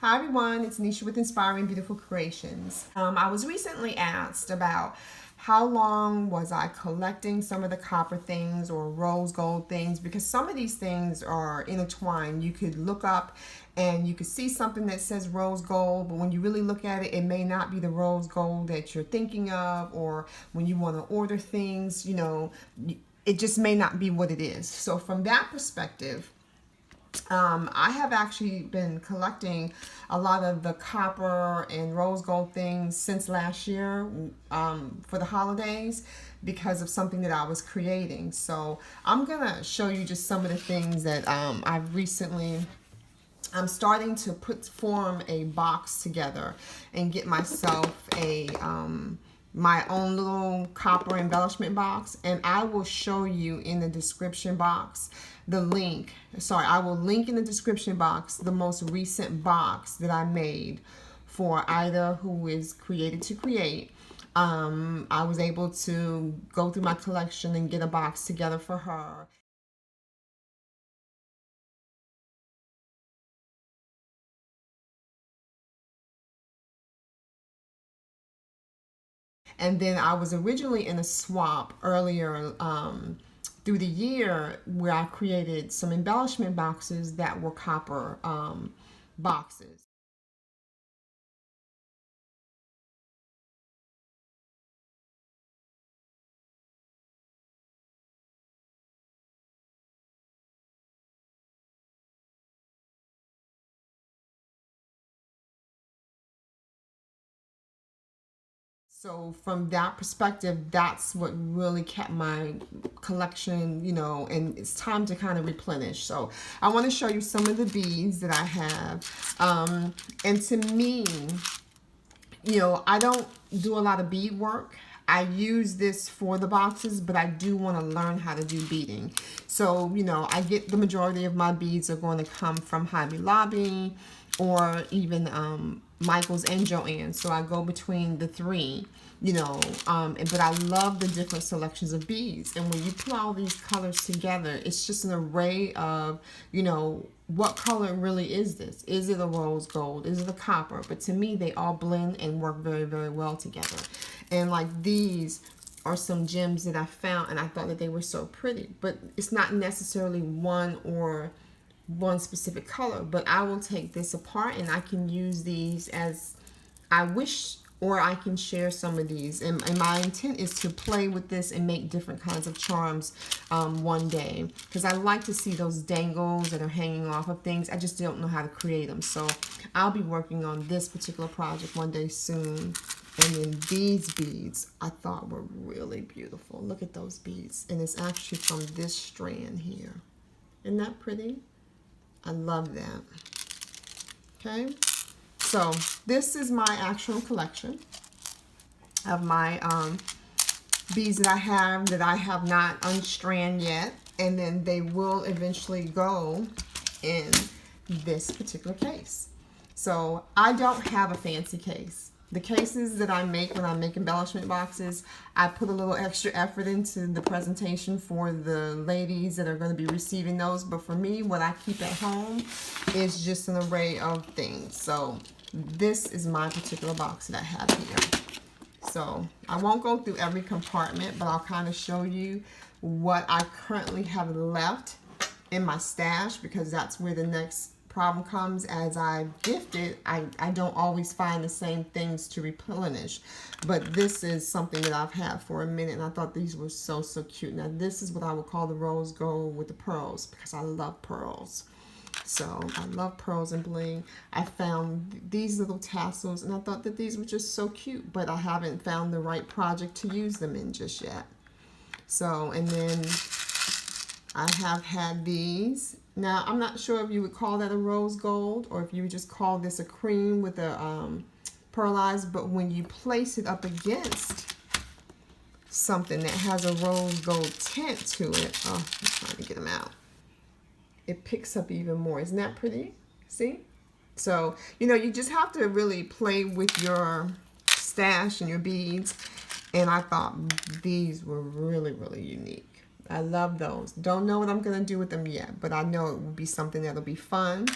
Hi everyone, it's Nisha with Inspiring Beautiful Creations. I was recently asked about how long was I collecting some of the copper things or rose gold things, because some of these things are intertwined. You could look up and you could see something that says rose gold, but when you really look at it, it may not be the rose gold that you're thinking of, or when you want to order things, it just may not be what it is. So from that perspective, I have actually been collecting a lot of the copper and rose gold things since last year for the holidays because of something that I was creating. So I'm going to show you just some of the things that I'm starting to form a box together and get myself my own little copper embellishment box, and I will show you in the description box I will link in the description box the most recent box that I made for Ida, who is Created to Create. I was able to go through my collection and get a box together for her. And then I was originally in a swap earlier through the year where I created some embellishment boxes that were copper boxes. So from that perspective, that's what really kept my collection, and it's time to kind of replenish. So I want to show you some of the beads that I have. And to me, I don't do a lot of bead work. I use this for the boxes, but I do want to learn how to do beading. So, I get the majority of my beads are going to come from Hobby Lobby or even Michael's and Joanne. So I go between the three, but I love the different selections of beads. And when you put all these colors together, it's just an array of, what color really is this? Is it a rose gold? Is it a copper? But to me, they all blend and work very, very well together. And like these are some gems that I found, and I thought that they were so pretty. But it's not necessarily one specific color. But I will take this apart and I can use these as I wish, or I can share some of these. And my intent is to play with this and make different kinds of charms one day, because I like to see those dangles that are hanging off of things. I just don't know how to create them. So I'll be working on this particular project one day soon. And then these beads I thought were really beautiful. Look at those beads. And it's actually from this strand here. Isn't that pretty? I love that. Okay. So this is my actual collection of my beads that I have not unstrand yet, and then they will eventually go in this particular case. So I don't have a fancy case. The cases that I make when I make embellishment boxes, I put a little extra effort into the presentation for the ladies that are going to be receiving those. But for me, what I keep at home is just an array of things. So this is my particular box that I have here. So I won't go through every compartment, but I'll kind of show you what I currently have left in my stash, because that's where the next problem comes. As I gift it, I don't always find the same things to replenish. But this is something that I've had for a minute, and I thought these were so, so cute. Now this is what I would call the rose gold with the pearls, because I love pearls. So I love pearls and bling. I found these little tassels, and I thought that these were just so cute, but I haven't found the right project to use them in just yet. So, and then I have had these. Now, I'm not sure if you would call that a rose gold, or if you would just call this a cream with a pearlized, but when you place it up against something that has a rose gold tint to it, oh, I'm trying to get them out, it picks up even more. Isn't that pretty? See? So, you just have to really play with your stash and your beads, and I thought these were really, really unique. I love those. Don't know what I'm going to do with them yet, but I know it will be something that'll be fun.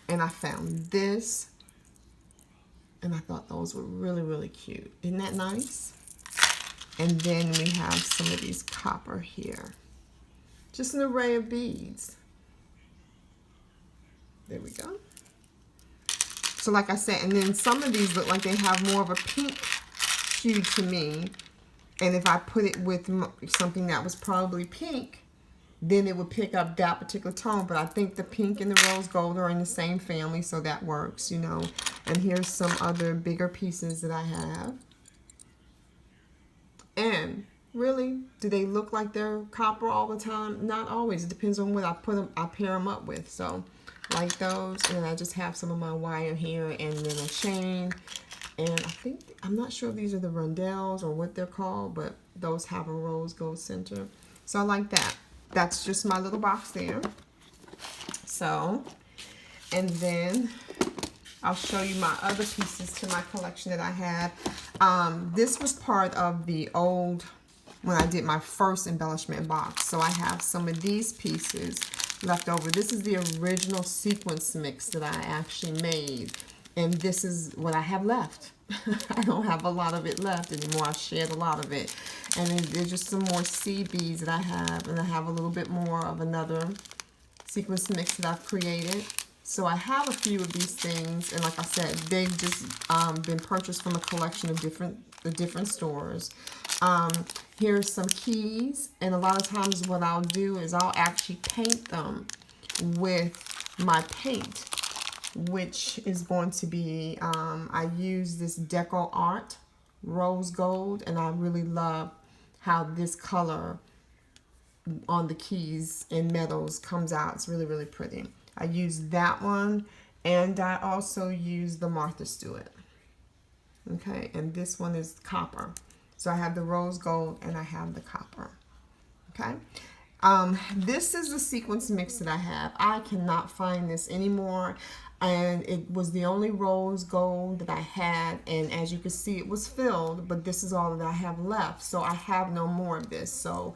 And I found this, and I thought those were really, really cute. Isn't that nice? And then we have some of these copper here. Just an array of beads. There we go. So like I said, and then some of these look like they have more of a pink hue to me. And if I put it with something that was probably pink, then it would pick up that particular tone. But I think the pink and the rose gold are in the same family, so that works, you know. And here's some other bigger pieces that I have. And really, do they look like they're copper all the time? Not always. It depends on what I pair them up with. So like those, and I just have some of my wire here, and then a chain. And I think, I'm not sure if these are the rondelles or what they're called, but those have a rose gold center. So I like that. That's just my little box there. So, and then I'll show you my other pieces to my collection that I have. This was part of the old, when I did my first embellishment box. So I have some of these pieces left over. This is the original sequence mix that I actually made. And this is what I have left. I don't have a lot of it left anymore. I shared a lot of it. And then there's just some more seed beads that I have. And I have a little bit more of another sequence mix that I've created. So I have a few of these things. And like I said, they've just been purchased from a collection of different stores. Here's some keys. And a lot of times what I'll do is I'll actually paint them with my paint, which is going to be, I use this Deco Art Rose Gold, and I really love how this color on the keys and metals comes out. It's really, really pretty. I use that one, and I also use the Martha Stewart. Okay, and this one is copper. So I have the rose gold and I have the copper. Okay. This is the sequence mix that I have. I cannot find this anymore. And it was the only rose gold that I had, and as you can see, it was filled, but this is all that I have left, so I have no more of this. So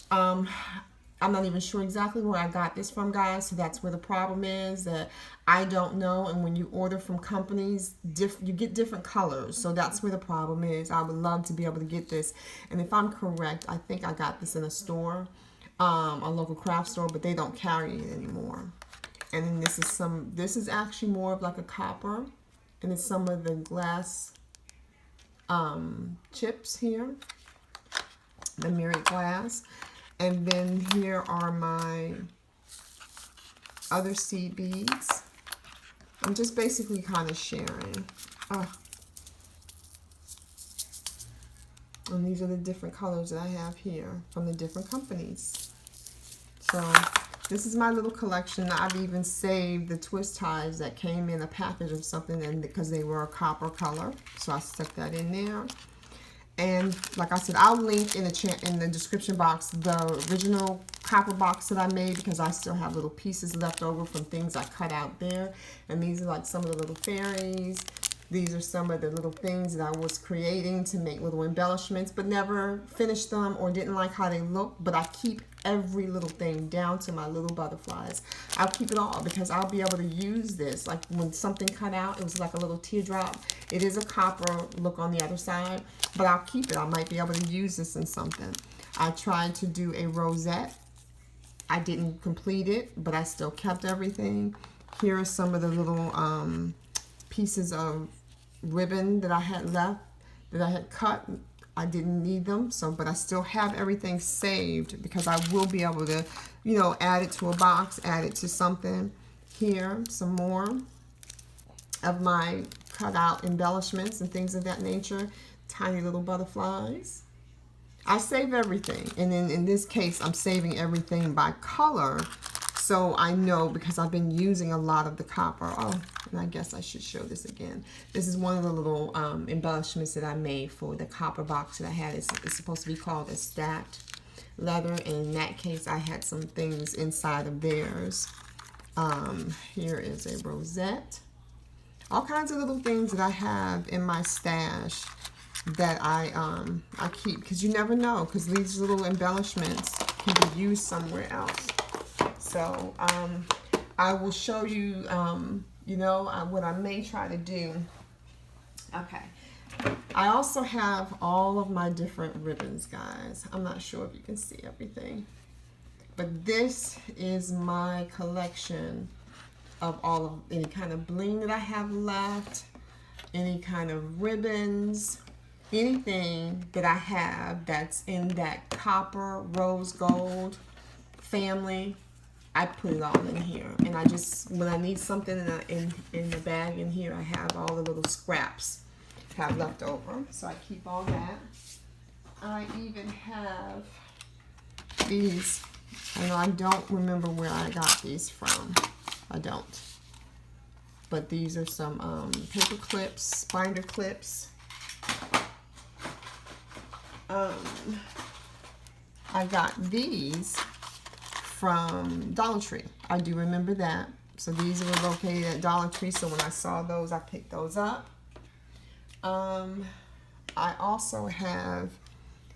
I'm not even sure exactly where I got this from, guys. So that's where the problem is, that I don't know. And when you order from companies, you get different colors, so that's where the problem is. I would love to be able to get this, and if I'm correct, I think I got this in a store, a local craft store, but they don't carry it anymore. And then this is actually more of like a copper, and it's some of the glass chips here, the mirrored glass. And then here are my other seed beads. I'm just basically kind of sharing. And these are the different colors that I have here from the different companies. So this is my little collection. I've even saved the twist ties that came in a package of something, and because they were a copper color, so I stuck that in there. And like I said, I'll link in the description box the original copper box that I made, because I still have little pieces left over from things I cut out there. And these are like some of the little fairies. These are some of the little things that I was creating to make little embellishments, but never finished them or didn't like how they look. But I keep every little thing down to my little butterflies. I'll keep it all because I'll be able to use this. Like when something cut out, it was like a little teardrop. It is a copper look on the other side, but I'll keep it. I might be able to use this in something. I tried to do a rosette. I didn't complete it, but I still kept everything. Here are some of the little pieces of ribbon that I had left, that I had cut. I didn't need them, so, but I still have everything saved because I will be able to, you know, add it to a box, add it to something. Here, some more of my cut out embellishments and things of that nature. Tiny little butterflies. I save everything, and then in this case, I'm saving everything by color. So I know, because I've been using a lot of the copper. Oh, and I guess I should show this again. This is one of the little embellishments that I made for the copper box that I had. It's supposed to be called a stacked leather. And in that case, I had some things inside of theirs. Here is a rosette. All kinds of little things that I have in my stash that I keep, because you never know, because these little embellishments can be used somewhere else. So I will show you, you know, what I may try to do. Okay. I also have all of my different ribbons, guys. I'm not sure if you can see everything. But this is my collection of all of any kind of bling that I have left, any kind of ribbons, anything that I have that's in that copper, rose gold family. I put it all in here, and I just, when I need something in the bag in here, I have all the little scraps have left over, so I keep all that. I even have these. I know I don't remember where I got these from. I don't. But these are some paper clips, binder clips. I got these from Dollar Tree. I do remember that. So these were located at Dollar Tree. So when I saw those, I picked those up. I also have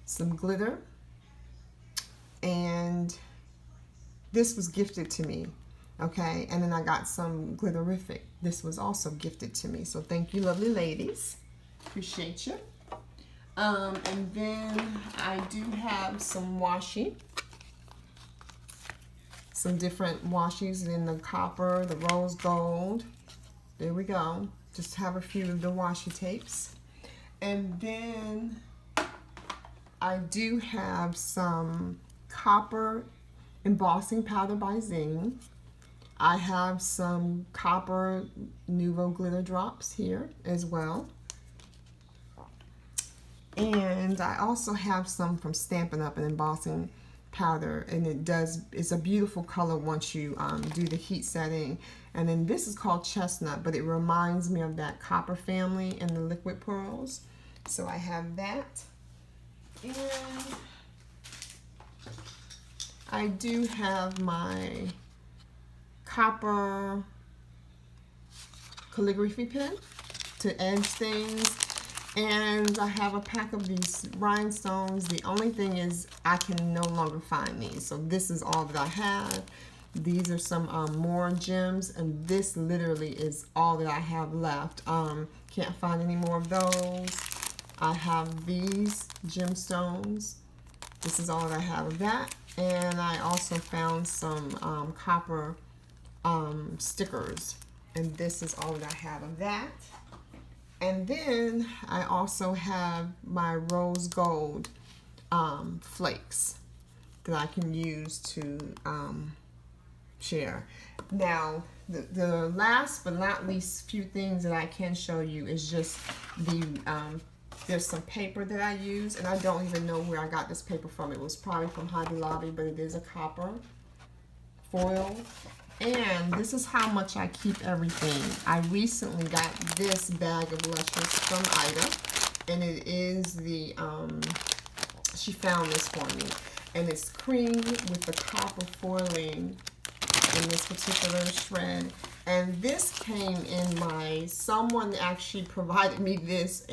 some glitter, and this was gifted to me. Okay, and then I got some glitterific. This was also gifted to me. So thank you, lovely ladies. Appreciate you. And then I do have some washi. Some different washies in the copper, the rose gold. There we go. Just have a few of the washi tapes. And then I do have some copper embossing powder by Zing. I have some copper Nuvo glitter drops here as well. And I also have some from Stampin' Up! And embossing powder, and it's a beautiful color once you do the heat setting. And then this is called Chestnut, but it reminds me of that copper family and the liquid pearls. So I have that. And I do have my copper calligraphy pen to edge things. And I have a pack of these rhinestones. The only thing is I can no longer find these. So this is all that I have. These are some more gems, and this literally is all that I have left. Can't find any more of those. I have these gemstones. This is all that I have of that. And I also found some copper stickers, and this is all that I have of that. And then I also have my rose gold flakes that I can use to share. Now, the last but not least few things that I can show you is just the, there's some paper that I use, and I don't even know where I got this paper from. It was probably from Hobby Lobby, but it is a copper foil. And this is how much I keep everything. I recently got this bag of Luscious from Ida, and it is the, she found this for me, and it's cream with the copper foiling in this particular shred. And this came in someone actually provided me this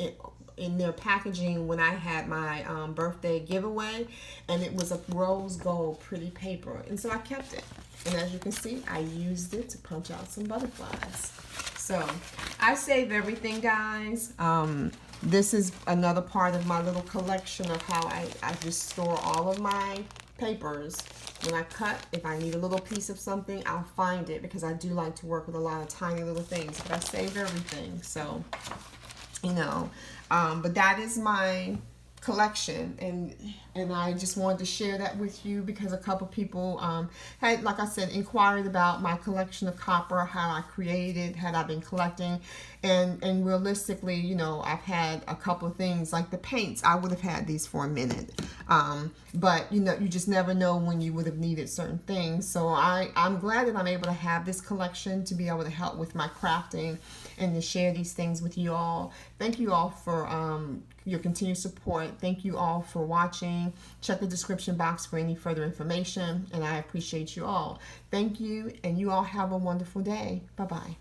in their packaging when I had my birthday giveaway, and it was a rose gold pretty paper, and so I kept it. And as you can see, I used it to punch out some butterflies. So I save everything, guys. This is another part of my little collection of how I just store all of my papers. When I cut, if I need a little piece of something, I'll find it, because I do like to work with a lot of tiny little things. But I save everything, so, you know. But that is my collection, and I just wanted to share that with you because a couple people had, like I said, inquired about my collection of copper, how I created, had I been collecting, and realistically, you know, I've had a couple of things like the paints. I would have had these for a minute, but you know, you just never know when you would have needed certain things. So I'm glad that I'm able to have this collection to be able to help with my crafting and to share these things with you all. Thank you all for your continued support. Thank you all for watching. Check the description box for any further information, and I appreciate you all. Thank you, and you all have a wonderful day. Bye-bye.